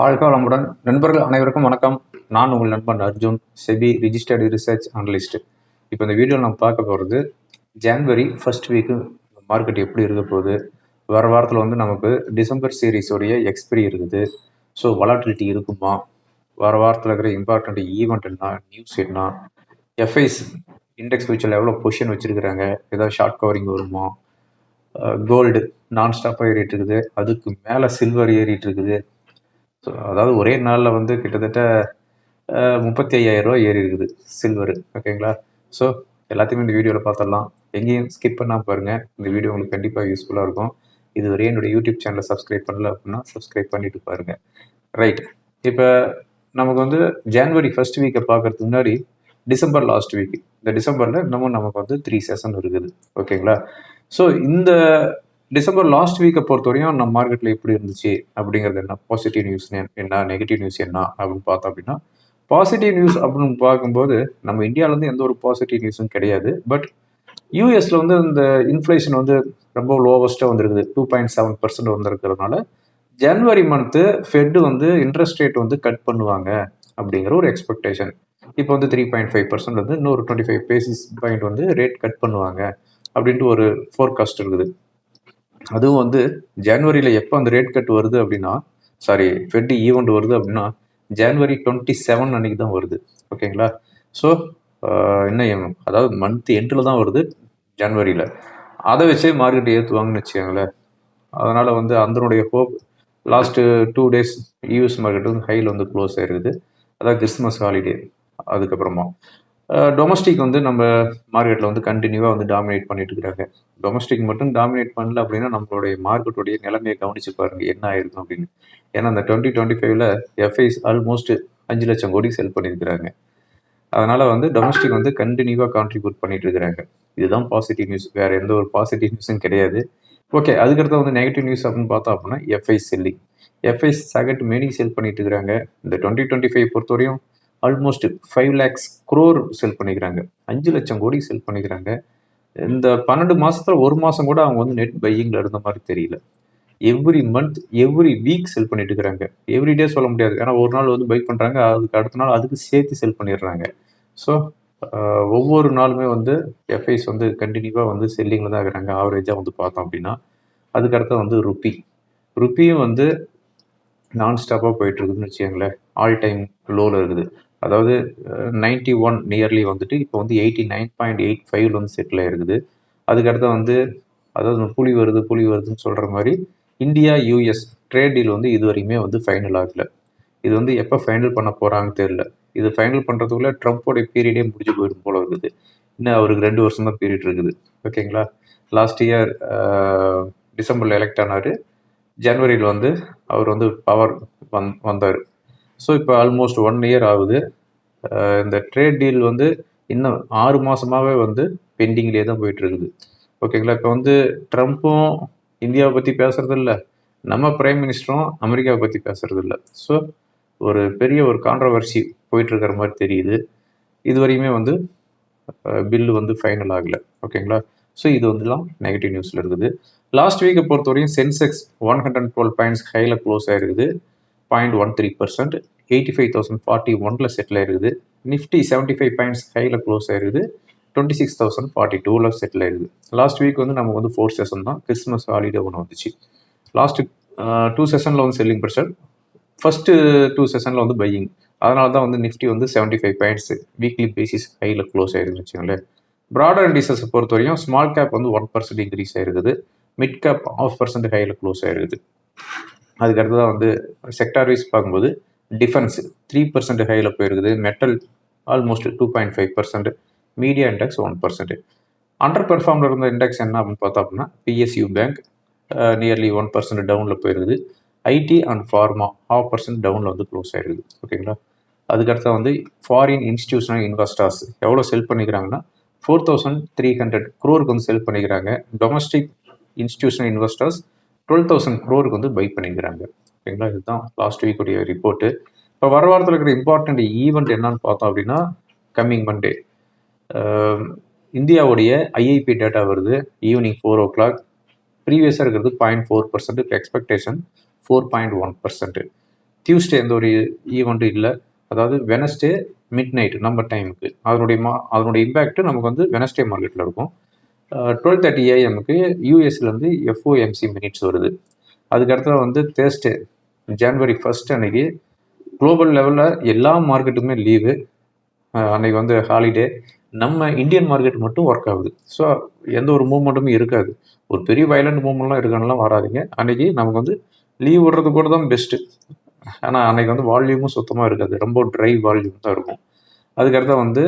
வாழ்க வளமுடன். நண்பர்கள் அனைவருக்கும் வணக்கம். நான் உங்கள் நண்பன் Arjun, SEBI registered research analyst. இப்போ இந்த வீடியோவில் நம்ம பார்க்க போகிறது ஜான்வரி ஃபர்ஸ்ட் வீக்கு மார்க்கெட் எப்படி இருக்க போகுது. வர வாரத்தில் வந்து நமக்கு டிசம்பர் சீரீஸோடைய எக்ஸ்பிரி இருக்குது. ஸோ வலாட்டிலிட்டி இருக்குமா, வர வாரத்தில் இருக்கிற இம்பார்ட்டண்ட் ஈவெண்ட் என்ன, நியூஸ் என்ன, எஃப்ஐஸ் இண்டெக்ஸ் ஃபியூச்சரில் எவ்வளோ பொசிஷன் வச்சுருக்கிறாங்க, ஏதாவது ஷார்ட் கவரிங் வருமா, கோல்டு நான் ஸ்டாப்பாக ஏறிட்டு இருக்குது, அதுக்கு மேலே சில்வர் ஏறிட்டு இருக்குது. ஸோ அதாவது ஒரே நாளில் வந்து கிட்டத்தட்ட 35,000 ரூபா ஏறி இருக்குது சில்வரு. ஓகேங்களா? ஸோ எல்லாத்தையுமே இந்த வீடியோவில் பார்த்துடலாம். எங்கேயும் ஸ்கிப் பண்ணாமல் பாருங்கள். இந்த வீடியோ உங்களுக்கு கண்டிப்பாக யூஸ்ஃபுல்லாக இருக்கும். இதுவரை என்னுடைய யூடியூப் சேனலை சப்ஸ்கிரைப் பண்ணல அப்படின்னா சப்ஸ்கிரைப் பண்ணிட்டு பாருங்கள். ரைட், இப்போ நமக்கு வந்து ஜான்வரி ஃபர்ஸ்ட் வீக்கை பார்க்கறதுக்கு முன்னாடி டிசம்பர் லாஸ்ட் வீக், இந்த டிசம்பரில் இன்னமும் நமக்கு வந்து 3 செஷன் இருக்குது. ஓகேங்களா? ஸோ இந்த டிசம்பர் லாஸ்ட் வீக்கை பொறுத்தவரையும் நம்ம மார்க்கெட்டில் எப்படி இருந்துச்சு அப்படிங்கிறது என்ன, பாசிட்டிவ் நியூஸ் என்ன, நெகட்டிவ் நியூஸ் என்ன அப்படின்னு பார்த்தோம் அப்படின்னா, பாசிட்டிவ் நியூஸ் அப்படின்னு பார்க்கும்போது நம்ம இந்தியாவிலேருந்து எந்த ஒரு பாசிட்டிவ் நியூஸும் கிடையாது. பட் யூஎஸில் வந்து இந்த இன்ஃப்ளேஷன் வந்து ரொம்ப லோவஸ்ட்டாக வந்திருக்குது, 2.7% வந்திருக்கிறதுனால ஜனவரி மந்த்து ஃபெட்டு வந்து இன்ட்ரெஸ்ட் ரேட் வந்து கட் பண்ணுவாங்க அப்படிங்கிற ஒரு எக்ஸ்பெக்டேஷன். இப்போ வந்து 3.5% வந்து இன்னொரு 25 பேசிஸ் பாயிண்ட் வந்து ரேட் கட் பண்ணுவாங்க அப்படின்ட்டு ஒரு ஃபோர்காஸ்ட் இருக்குது. அதுவும் வந்து ஜனவரியில் எப்போ அந்த ரேட் கட் வருது அப்படின்னா, ஃபெட் ஈவெண்ட் வருது அப்படின்னா ஜனவரி 27 அன்னைக்கு தான் வருது. ஓகேங்களா? ஸோ இன்னும் அதாவது மந்த் எண்டில் தான் வருது ஜனவரியில். அதை வச்சே மார்க்கெட் ஏற்றுவாங்கன்னு வச்சுக்கோங்களேன். அதனால் வந்து அதனுடைய hope last 2 days US market வந்து ஹையில் வந்து க்ளோஸ் ஆகிருக்குது. அதாவது கிறிஸ்மஸ் ஹாலிடே. அதுக்கப்புறமா டொமஸ்டிக் வந்து நம்ம மார்க்கெட்டில் வந்து கண்டினியூவாக வந்து டாமினேட் பண்ணிட்டு இருக்கிறாங்க. டொமஸ்டிக் மட்டும் டாமினேட் பண்ணல அப்படின்னா நம்மளுடைய மார்க்கெட்டுடைய நிலைமையை கவனிச்சு பாருங்க என்ன ஆயிருக்கும் அப்படின்னு. ஏன்னா அந்த 2025ல் எஃப்ஐஸ் ஆல்மோஸ்ட் 5 லட்சம் கோடி செல் பண்ணியிருக்கிறாங்க. அதனால வந்து டொமஸ்டிக் வந்து கண்டினியூவாக கான்ட்ரிபியூட் பண்ணிட்டு இருக்கிறாங்க. இதுதான் பாசிட்டிவ் நியூஸ், வேற எந்த ஒரு பாசிட்டிவ் நியூஸும் கிடையாது. ஓகே, அதுக்கடுத்து வந்து நெகட்டிவ் நியூஸ் அப்படின்னு பார்த்தோம் அப்படின்னா எஃப்ஐஸ் செல்லிங். எஃப்ஐஸ் சகட் மெனி செல் பண்ணிட்டு இருக்கிறாங்க. இந்த 2025 பொறுத்தவரையும் ஆல்மோஸ்ட் 5 lakhs crore செல் பண்ணிக்கிறாங்க. 5 லட்சம் கோடி செல் பண்ணிக்கிறாங்க. இந்த 12 மாசத்துல ஒரு மாசம் கூட அவங்க வந்து நெட் பையிங்ல இருந்த மாதிரி தெரியல. எவ்ரி மந்த் எவ்ரி வீக் செல் பண்ணிட்டு இருக்கிறாங்க. எவ்ரிடே சொல்ல முடியாது, ஏன்னா ஒரு நாள் வந்து பை பண்றாங்க, அதுக்கு அடுத்த நாள் அதுக்கு சேர்த்து செல் பண்ணிடுறாங்க. ஸோ ஒவ்வொரு நாளுமே வந்து எஃப்ஐஸ் வந்து கண்டினியூவாக வந்து செல்லிங்கில் தான் இருக்கிறாங்க. ஆவரேஜாக வந்து பார்த்தோம் அப்படின்னா அதுக்கடுத்து வந்து ருப்பியும் வந்து நான் ஸ்டாப்பாக போயிட்டு இருக்குதுன்னு வச்சுக்கோங்களேன். ஆல் டைம் லோவில் இருக்குது. அதாவது 91 நியர்லி வந்துட்டு இப்போ வந்து 89.85 வந்து செட்டில் ஆகிருக்குது. அதுக்கடுத்து வந்து அதாவது புலி வருதுன்னு சொல்கிற மாதிரி இந்தியா யூஎஸ் ட்ரேட் டீல் வந்து இது வரைக்குமே வந்து ஃபைனல் ஆகலை. இது வந்து எப்போ ஃபைனல் பண்ண போகிறாங்கன்னு தெரியல. இது ஃபைனல் பண்ணுறதுக்குள்ளே ட்ரம்ப்போடைய பீரியடே முடிஞ்சு போயிடும் போல இருக்குது. இன்னும் அவருக்கு 2 வருஷம் தான் பீரியட் இருக்குது. ஓகேங்களா? லாஸ்ட் இயர் டிசம்பரில் எலெக்ட் ஆனார். ஜனவரியில் வந்து அவர் வந்து பவர் வந்தார். ஸோ இப்போ ஆல்மோஸ்ட் 1 இயர் ஆகுது. இந்த ட்ரேட் டீல் வந்து இன்னும் 6 மாதமாகவே வந்து பெண்டிங்லேயே தான் போயிட்டுருக்குது. ஓகேங்களா? இப்போ வந்து ட்ரம்ப்பும் இந்தியாவை பற்றி பேசுறது இல்லை, நம்ம பிரைம் மினிஸ்டரும் அமெரிக்காவை பற்றி பேசுறது இல்லை. ஸோ ஒரு பெரிய ஒரு கான்ட்ரவர்சி போயிட்டுருக்கிற மாதிரி தெரியுது. இது வரையுமே வந்து பில்லு வந்து ஃபைனல் ஆகலை. ஓகேங்களா? ஸோ இது வந்துலாம் நெகட்டிவ் நியூஸில் இருக்குது. லாஸ்ட் வீக்கை பொறுத்தவரையும் சென்செக்ஸ் 112 பாயிண்ட்ஸ் ஹையில் க்ளோஸ் ஆகிருக்குது, 0.13%, 85,041 செட்டில் ஆகிருக்குது. நிஃப்டி 75 பாயிண்ட்ஸ் ஹையில் க்ளோஸ் ஆகிருக்குது, 26,042 செட்டில் ஆகிருக்குது. லாஸ்ட் வீக் வந்து நமக்கு வந்து 4 செஷன் தான், கிறிஸ்மஸ் ஹாலிடே ஒன்று வந்துச்சு. லாஸ்ட்டு 2 செஷனில் வந்து செல்லிங் ப்ரெஷர், ஃபஸ்ட்டு 2 செஷனில் வந்து பையிங். அதனால தான் வந்து நிஃப்டி வந்து 75 பாயிண்ட்ஸ் வீக்லி பேசிஸ் ஹையில் க்ளோஸ் ஆகிருக்குன்னு வச்சுக்கோங்களேன். ப்ராடர் இண்டிசஸை பொறுத்த வரையும் ஸ்மால் கேப் வந்து 1% இன்க்ரீஸ் ஆகிருக்குது, மிட் கேப் 0.5% ஹையில் க்ளோஸ் ஆகிருக்குது. அதுக்கடுத்து தான் வந்து செக்டார் வைஸ் பார்க்கும்போது டிஃபென்ஸ் 3% ஹையில் போயிருக்குது, metal almost 2.5%, media index 1%. Under பெர்ஃபார்மில் இருந்த இண்டெக்ஸ் என்ன அப்படின்னு பார்த்தோம் அப்படின்னா பிஎஸ்யூ பேங்க் நியர்லி 1% டவுனில் போயிருக்குது, ஐடி அண்ட் ஃபார்மா 0.5% டவுனில் வந்து க்ளோஸ் ஆகிருக்குது. ஓகேங்களா? அதுக்கடுத்து வந்து ஃபாரின் இன்ஸ்டிடியூஷனல் இன்வெஸ்டர்ஸ் எவ்வளோ செல் பண்ணிக்கிறாங்கன்னா 4,300 crore வந்து செல் பண்ணிக்கிறாங்க. டொமஸ்டிக் இன்ஸ்டிடியூஷனல் இன்வெஸ்டர்ஸ் 12,000 crore வந்து பை பண்ணிக்கிறாங்க. ஓகேங்களா? இதுதான் லாஸ்ட் வீக்குடைய ரிப்போர்ட்டு. இப்போ வர வாரத்தில் இருக்கிற இம்பார்ட்டண்ட் ஈவெண்ட் என்னன்னு பார்த்தோம் அப்படின்னா கம்மிங் மண்டே இந்தியாவுடைய ஐஐபி டேட்டா வருது ஈவினிங் 4 o'clock. ப்ரீவியஸாக இருக்கிறது 0.4%, எக்ஸ்பெக்டேஷன் 4.1%. டியூஸ்டே எந்த ஒரு ஈவெண்ட்டும் இல்லை. அதாவது வெனஸ்டே மிட் நைட் நம்ம டைமுக்கு அதனுடைய இம்பேக்ட் நமக்கு வந்து வெனஸ்டே மார்க்கெட்டில் இருக்கும். 12:30 AM யூஎஸ்லேருந்து FOMC மினிட்ஸ் வருது. அதுக்கடுத்து வந்து தேர்ஸ்டே ஜனவரி 1 அன்னைக்கு குளோபல் லெவலில் எல்லா மார்க்கெட்டுமே லீவு. அன்னைக்கு வந்து ஹாலிடே. நம்ம இந்தியன் மார்க்கெட் மட்டும் ஒர்க் ஆகுது. ஸோ எந்த ஒரு மூவ்மெண்ட்டுமே இருக்காது. ஒரு பெரிய வயலண்ட் மூவ்மெண்ட்லாம் இருக்கானலாம் வராதிங்க. அன்னைக்கு நமக்கு வந்து லீவ் விடுறது கூட தான் பெஸ்ட்டு. ஆனால் அன்னைக்கு வந்து வால்யூமும் சுத்தமாக இருக்காது. ரொம்ப ட்ரை வால்யூம் தான் இருக்கும். அதுக்கடுத்து வந்து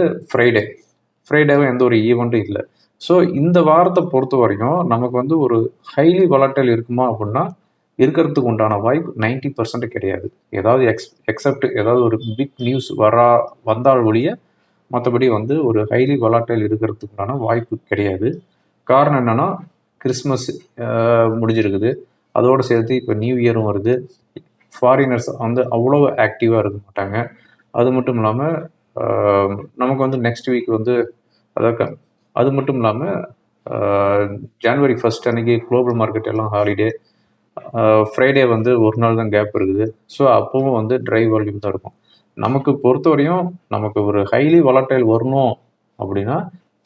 ஃப்ரைடேவும் எந்த ஒரு ஈவெண்ட்டும் இல்லை. ஸோ இந்த வாரத்தை பொறுத்த வரைக்கும் நமக்கு வந்து ஒரு ஹைலி வாலட்டைல் இருக்குமா அப்படின்னா இருக்கிறதுக்கு உண்டான வாய்ப்பு 90% கிடையாது. ஏதாவது எக்ஸப்ட் ஏதாவது ஒரு பிக் நியூஸ் வந்தால் ஒழிய மற்றபடி வந்து ஒரு ஹைலி வாலட்டைல் இருக்கிறதுக்கு உண்டான வாய்ப்பு கிடையாது. காரணம் என்னென்னா கிறிஸ்மஸ் முடிஞ்சிருக்குது. அதோடு சேர்த்து இப்போ நியூ இயரும் வருது. ஃபாரினர்ஸ் வந்து அவ்வளோ ஆக்டிவாக இருக்க மாட்டாங்க. அது மட்டும் இல்லாமல் நமக்கு வந்து நெக்ஸ்ட் வீக் வந்து அது மட்டும் இல்லாமல் ஜனவரி 1 அன்னைக்கு குளோபல் மார்க்கெட் எல்லாம் ஹாலிடே. ஃப்ரைடே வந்து ஒரு நாள் தான் கேப் இருக்குது. ஸோ அப்பவும் வந்து ட்ரை வால்யூம் தான் இருக்கும். நமக்கு பொறுத்தவரையும் நமக்கு ஒரு ஹைலி வாலட்டைல் வரணும் அப்படின்னா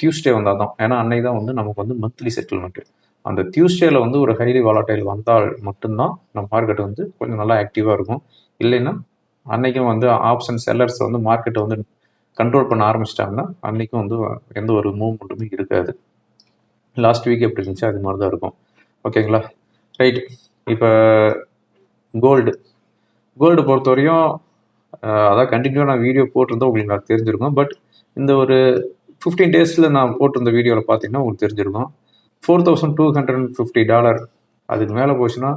டியூஸ்டே வந்தால் தான். ஏன்னா அன்னைக்கு தான் வந்து நமக்கு வந்து மந்த்லி செட்டில்மெண்ட்டு. அந்த டியூஸ்டேல வந்து ஒரு ஹைலி வாலட்டைல் வந்தால் மட்டும்தான் நம்ம மார்க்கெட் வந்து கொஞ்சம் நல்லா ஆக்டிவாக இருக்கும். இல்லைன்னா அன்னைக்கும் வந்து ஆப்ஷன் செல்லர்ஸ் வந்து மார்க்கெட்டை வந்து கண்ட்ரோல் பண்ண ஆரம்பிச்சிட்டாங்கன்னா அன்றைக்கும் வந்து எந்த ஒரு மூவ்மெண்ட்டுமே இருக்காது. லாஸ்ட் வீக் எப்படி இருந்துச்சு அது மாதிரி தான் இருக்கும். ஓகேங்களா? ரைட். இப்போ கோல்டு பொறுத்தவரையும் அதான் கண்டினியூவாக நான் வீடியோ போட்டிருந்தேன், உங்களுக்கு நான் தெரிஞ்சிருக்கும். பட் இந்த ஒரு 15 டேஸில் நான் போட்டிருந்த வீடியோவில் பார்த்தீங்கன்னா உங்களுக்கு தெரிஞ்சிருக்கும். $4,250 அதுக்கு மேலே போச்சுன்னா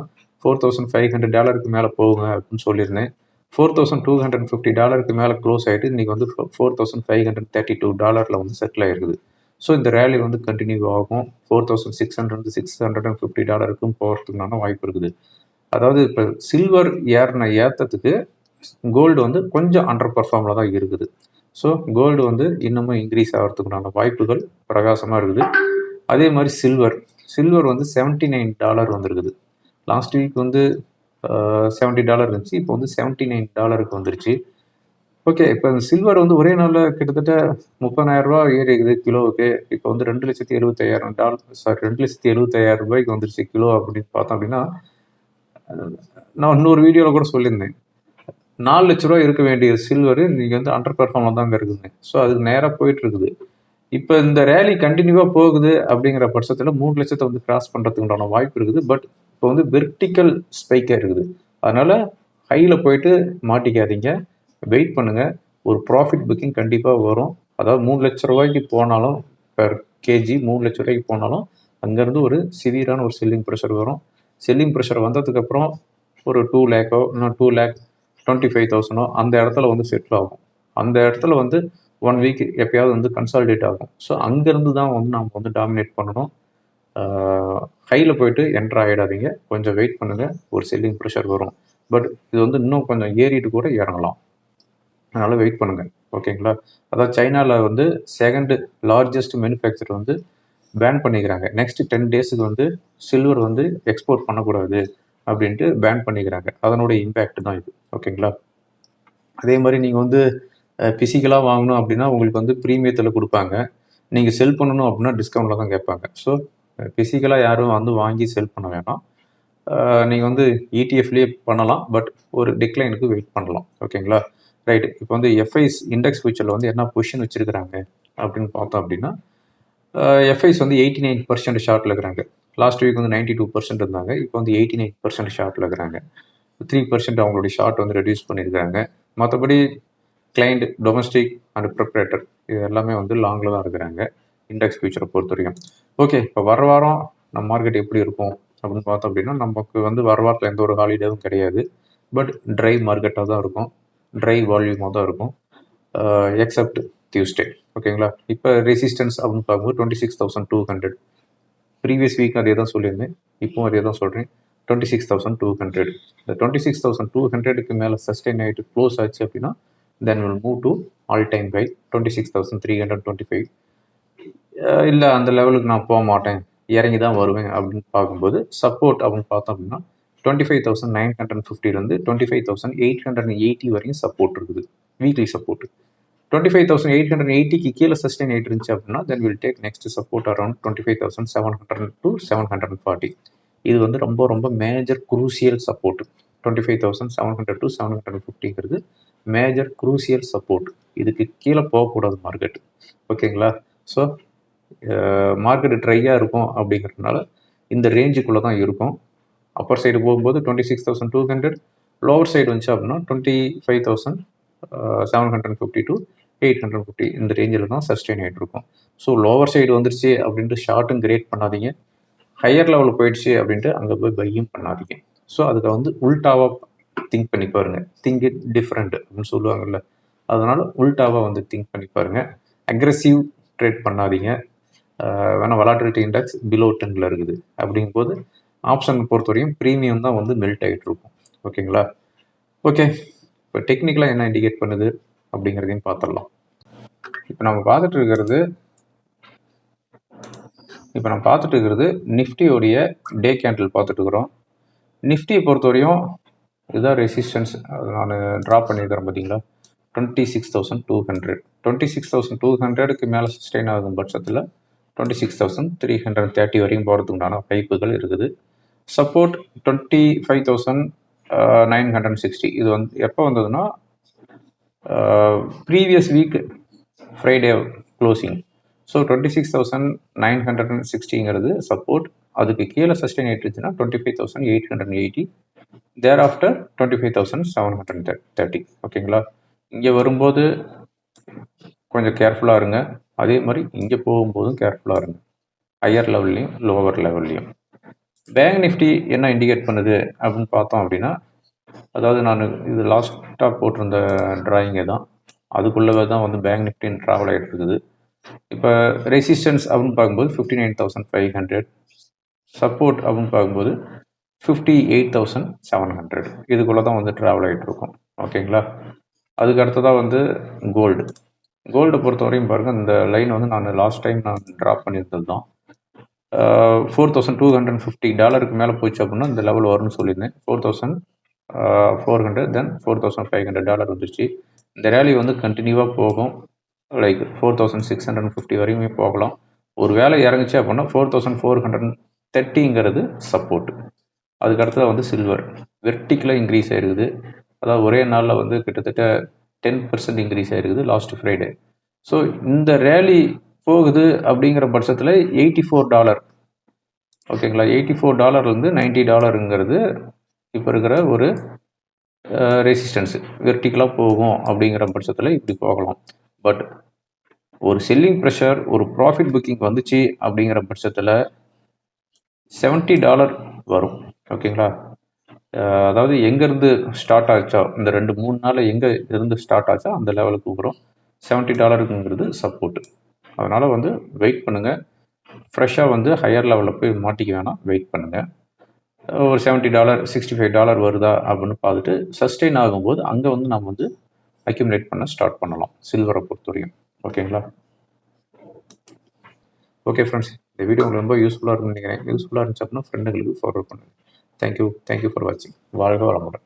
$4,500 மேலே போகுங்க அப்படின்னு சொல்லியிருந்தேன். $4,250 மேலே க்ளோஸ் ஆகிட்டு இன்றைக்கி வந்து $4,532 வந்து செட்டில் ஆகிருக்குது. ஸோ இந்த ரேலி வந்து கண்டினியூ ஆகும். $4,600-650 போகிறதுக்கான வாய்ப்பு இருக்குது. அதாவது இப்போ சில்வர் ஏற்றத்துக்கு கோல்டு வந்து கொஞ்சம் அண்டர் பர்ஃபார்மில் தான் இருக்குது. ஸோ கோல்டு வந்து இன்னமும் இன்க்ரீஸ் ஆகிறதுக்குண்டான வாய்ப்புகள் பிரகாசமாக இருக்குது. அதே மாதிரி சில்வர் வந்து $79 வந்துருக்குது. லாஸ்ட் வீக் வந்து $70 இருந்துச்சு. இப்போ வந்து $79 வந்துருச்சு. ஓகே. இப்போ சில்வர் வந்து ஒரே நாளில் கிட்டத்தட்ட $30,000 ஏறிக்குது கிலோவுக்கு. இப்போ வந்து $2,75,000 வந்துருச்சு கிலோ அப்படின்னு பார்த்தோம் அப்படின்னா, நான் இன்னொரு வீடியோவில் கூட சொல்லியிருந்தேன், $4,00,000 இருக்க வேண்டிய சில்வர் இன்றைக்கி வந்து அண்டர் பெர்ஃபார்மில் தாங்க இருக்குதுங்க. ஸோ அதுக்கு நேராக போயிட்டு இருக்குது. இப்போ இந்த ரேலி கண்டினியூவாக போகுது அப்படிங்கிற பட்சத்தில் 3,00,000 வந்து கிராஸ் பண்ணுறதுக்கு உண்டான வாய்ப்பு இருக்குது. பட் இப்போ வந்து வெர்டிக்கல் ஸ்பைக்காக இருக்குது. அதனால் ஹையில் போயிட்டு மாட்டிக்காதீங்க, வெயிட் பண்ணுங்கள். ஒரு ப்ராஃபிட் புக்கிங் கண்டிப்பாக வரும். அதாவது $3,00,000 போனாலும் பெர் கேஜி $3,00,000 போனாலும் அங்கேருந்து ஒரு சிவியரான ஒரு செல்லிங் ப்ரெஷர் வரும். செல்லிங் ப்ரெஷர் வந்ததுக்கப்புறம் ஒரு 2 லேக்கோ இன்னும் 2,25,000 அந்த இடத்துல வந்து செட்டில் ஆகும். அந்த இடத்துல வந்து 1 வீக் எப்பயாவது வந்து கன்சாலிடேட் ஆகும். ஸோ அங்கேருந்து தான் வந்து நம்ம வந்து டாமினேட் பண்ணணும். ஹையில் போயிட்டு என்ட்ரு ஆகிடாதீங்க, கொஞ்சம் வெயிட் பண்ணுங்கள், ஒரு செல்லிங் ப்ரெஷர் வரும். பட் இது வந்து இன்னும் கொஞ்சம் ஏறிட்டு கூட இறங்கலாம். அதனால் வெயிட் பண்ணுங்கள். ஓகேங்களா? அதாவது சைனாவில் வந்து 2nd லார்ஜஸ்ட் மேனுஃபேக்சர் வந்து பேன் பண்ணிக்கிறாங்க. நெக்ஸ்ட் 10 டேஸுக்கு வந்து சில்வர் வந்து எக்ஸ்போர்ட் பண்ணக்கூடாது அப்படின்ட்டு பேன் பண்ணிக்கிறாங்க. அதனுடைய இம்பேக்ட் தான் இது. ஓகேங்களா? அதே மாதிரி நீங்கள் வந்து ஃபிசிக்கலாக வாங்கணும் அப்படின்னா உங்களுக்கு வந்து ப்ரீமியத்தில் கொடுப்பாங்க. நீங்கள் செல் பண்ணணும் அப்படின்னா டிஸ்கவுண்ட்டில் தான் கேட்பாங்க. ஸோ ஃபிசிக்கலாக யாரும் வந்து வாங்கி செல் பண்ண வேணாம். நீங்கள் வந்து இடிஎஃப்லேயே பண்ணலாம். பட் ஒரு டிக்ளைனுக்கு வெயிட் பண்ணலாம். ஓகேங்களா? ரைட்டு. இப்போ வந்து எஃப்ஐஸ் இண்டெக்ஸ் ஃபியூச்சரில் வந்து என்ன பொசிஷன் வச்சுருக்கிறாங்க அப்படின்னு பார்த்தோம் அப்படின்னா, எஃப்ஐஸ் வந்து 89% ஷார்ட்டில் இருக்கிறாங்க. லாஸ்ட் வீக் வந்து 92% இருந்தாங்க. இப்போ வந்து 89% ஷார்ட்டில் இருக்கிறாங்க. 3% அவங்களுடைய ஷார்ட் வந்து ரெடியூஸ் பண்ணியிருக்காங்க. மற்றபடி கிளைண்ட், டொமஸ்டிக் அண்ட் ப்ரிப்ரேட்டர் இது எல்லாமே வந்து லாங்கில் தான் இருக்கிறாங்க இண்டெக்ஸ் ஃபியூச்சரை பொறுத்த வரைக்கும். ஓகே. இப்போ வர வாரம் நம்ம மார்க்கெட் எப்படி இருக்கும் அப்படின்னு பார்த்தோம் அப்படின்னா, நமக்கு வந்து வர வாரத்தில் எந்த ஒரு ஹாலிடேவும் கிடையாது. பட் ட்ரை மார்க்கெட்டாக தான் இருக்கும், ட்ரை வால்யூமாக தான் இருக்கும், எக்ஸப்ட் டியூஸ்டே. ஓகேங்களா? இப்போ ரெசிஸ்டன்ஸ் அப்படின்னு பார்க்கும்போது 26,200. ப்ரீவியஸ் வீக் அதே தான் சொல்லியிருந்தேன், இப்போவும் அதே தான் சொல்கிறேன். 26,200. இந்த 26,200க்கு மேலே சஸ்டெயின் ஆகிட்டு க்ளோஸ் ஆச்சு அப்படின்னா then will move to all time high 26,325. இல்லை அந்த லெவலுக்கு நான் போக மாட்டேன், இறங்கி தான் வருவேன் அப்படின்னு பார்க்கும்போது சப்போர்ட் அப்படின்னு பார்த்தோம் அப்படின்னா 25,950 25,880 வரையும் சப்போர்ட் இருக்குது, வீக்லி சப்போர்ட். 25,880க்கு கீழே சஸ்டெயின் ஆகிட்டு இருந்துச்சு அப்படின்னா then will take next support around 25,700 to 740. இது வந்து ரொம்ப ரொம்ப மேஜர் குரூசியல் சப்போர்ட். 25,700 to 750ங்கிறது மேஜர் குரூசியல் சப்போர்ட். இதுக்கு கீழே போகக்கூடாது மார்க்கெட். ஓகேங்களா? ஸோ மார்க்கெட் ட்ரையாக இருக்கும் அப்படிங்கிறதுனால இந்த ரேஞ்சுக்குள்ளே தான் இருக்கும். அப்பர் சைடு போகும்போது 26,200, லோவர் சைடு வந்துச்சு அப்படின்னா 25,750 to 850 இந்த ரேஞ்சில் தான் சஸ்டெயின் ஆகிட்டு இருக்கும். ஸோ லோவர் சைடு வந்துருச்சு அப்படின்ட்டு ஷார்ட்டும் கிரியேட் பண்ணாதீங்க, ஹையர் லெவலில் போயிடுச்சு அப்படின்ட்டு அங்கே போய் பையும் பண்ணாதீங்க. ஸோ அதுக்கு வந்து உல்டாவாக திங்க் பண்ணி பாருங்கள். திங்க் இட் டிஃப்ரெண்ட் அப்படின்னு சொல்லுவாங்கல்ல, அதனால் உல்டாவாக வந்து திங்க் பண்ணி பாருங்கள். அக்ரெசிவ் ட்ரேட் பண்ணாதீங்க. வேணால் வலாட்டிலிட்டி இண்டெக்ஸ் பிலோ 10 இருக்குது அப்படிங்கும்போது ஆப்ஷன் பொறுத்தவரையும் ப்ரீமியம் தான் வந்து மெல்ட் ஆகிட்டு இருக்கும். ஓகேங்களா? ஓகே, இப்போ டெக்னிக்கலாக என்ன இண்டிகேட் பண்ணுது அப்படிங்கிறதையும் பார்த்துடலாம். இப்போ நம்ம பார்த்துட்டு இருக்கிறது நிஃப்டியோடைய டே கேண்டில் பார்த்துட்டு இருக்கிறோம். நிஃப்டியை பொறுத்தவரையும் இதுதான் ரெசிஸ்டன்ஸ். நான் ட்ராப் பண்ணியிருக்கிறேன் பார்த்தீங்களா, 26,200. 26,200க்கு மேலே சஸ்டெயின் ஆகும் பட்சத்தில் 26,330 வரையும் போகிறதுக்குண்டான வாய்ப்புகள் இருக்குது. சப்போர்ட் 25,960. இது வந்து எப்போ வந்ததுன்னா previous week Friday closing. So 26,960ங்கிறது சப்போர்ட். அதுக்கு கீழே சஸ்டெயின் ஆகிட்டுருச்சுன்னா 25,880, தேர் ஆஃப்டர் 25,730. ஓகேங்களா? இங்கே வரும்போது கொஞ்சம் கேர்ஃபுல்லாக இருங்க, அதே மாதிரி இங்கே போகும்போதும் கேர்ஃபுல்லாக இருங்க, ஹையர் லெவல்லையும் லோவர் லெவல்லையும். பேங்க் நிஃப்டி என்ன இண்டிகேட் பண்ணுது அப்படின்னு பார்த்தோம் அப்படின்னா, அதாவது நான் இது லாஸ்ட்டாக போட்டிருந்த ட்ராயிங்கே தான், அதுக்குள்ளவே தான் வந்து பேங்க் நிஃப்டின்னு ட்ராவல் ஆகிட்டு இருக்குது. இப்போ ரெசிஸ்டன்ஸ் அப்படின்னு பார்க்கும்போது 59,500, சப்போர்ட் அப்படின்னு பார்க்கும்போது 58,700. இதுக்குள்ளே தான் வந்து ட்ராவல் ஆகிட்டு இருக்கும். ஓகேங்களா? அதுக்கு அடுத்ததாக வந்து கோல்டு பொறுத்தவரையும் பாருங்கள், இந்த லைன் வந்து நான் லாஸ்ட் டைம் நான் ட்ராப் பண்ணியிருந்தது தான். $4,250 மேலே போச்சு அப்படின்னா இந்த லெவல் வரும்னு சொல்லியிருந்தேன். 4,400, தென் $4,500 வந்துருச்சு. இந்த ரேலி வந்து கண்டினியூவாக போகும், லைக் 4,650 வரையுமே போகலாம். ஒரு வேலை இறங்குச்சு அப்படின்னா 4,430ங்கிறது சப்போர்ட். அதுக்கு அடுத்ததாக வந்து சில்வர் வெர்டிக்கலாக இன்க்ரீஸ் ஆகிருக்குது. அதாவது ஒரே நாளில் வந்து கிட்டத்தட்ட 10% இன்க்ரீஸ் ஆகிருக்குது லாஸ்ட் ஃப்ரைடே. ஸோ இந்த ரேலி போகுது அப்படிங்கிற பட்சத்தில் $84. ஓகேங்களா? $84லேருந்து $90ங்கிறது இப்போ இருக்கிற ஒரு ரெசிஸ்டன்ஸு. வெர்டிக்கலாக போகும் அப்படிங்கிற பட்சத்தில் இப்படி போகலாம். பட் ஒரு செல்லிங் ப்ரெஷர், ஒரு ப்ராஃபிட் புக்கிங் வந்துச்சு அப்படிங்கிற பட்சத்தில் $70 வரும். ஓகேங்களா? அதாவது எங்கேருந்து ஸ்டார்ட் ஆச்சோ, இந்த 2-3 நாளில் எங்கே இருந்து ஸ்டார்ட் ஆச்சோ அந்த லெவலுக்கு வரும். $70ங்கிறது சப்போர்ட்டு. அதனால் வந்து வெயிட் பண்ணுங்கள். ஃப்ரெஷ்ஷாக வந்து ஹையர் லெவலில் போய் மாட்டிக்க வேணாம், வெயிட் பண்ணுங்கள். ஒரு $70 $65 வருதா அப்படின்னு பார்த்துட்டு சஸ்டெயின் ஆகும்போது அங்கே வந்து நம்ம வந்து அக்யூமுலேட் பண்ண ஸ்டார்ட் பண்ணலாம், சில்வரை பொறுத்தவரையும். ஓகேங்களா? ஓகே ஃப்ரெண்ட்ஸ், இந்த வீடியோ உங்களுக்கு ரொம்ப யூஸ்ஃபுல்லாக இருக்குன்னு நினைக்கிறேன். யூஸ்ஃபுல்லாக இருந்துச்சு அப்படின்னா ஃப்ரெண்டுங்களுக்கு ஃபார்வர்ட் பண்ணுங்கள். தேங்க்யூ ஃபார் வாட்சிங். வாழ்க வளமுடன்.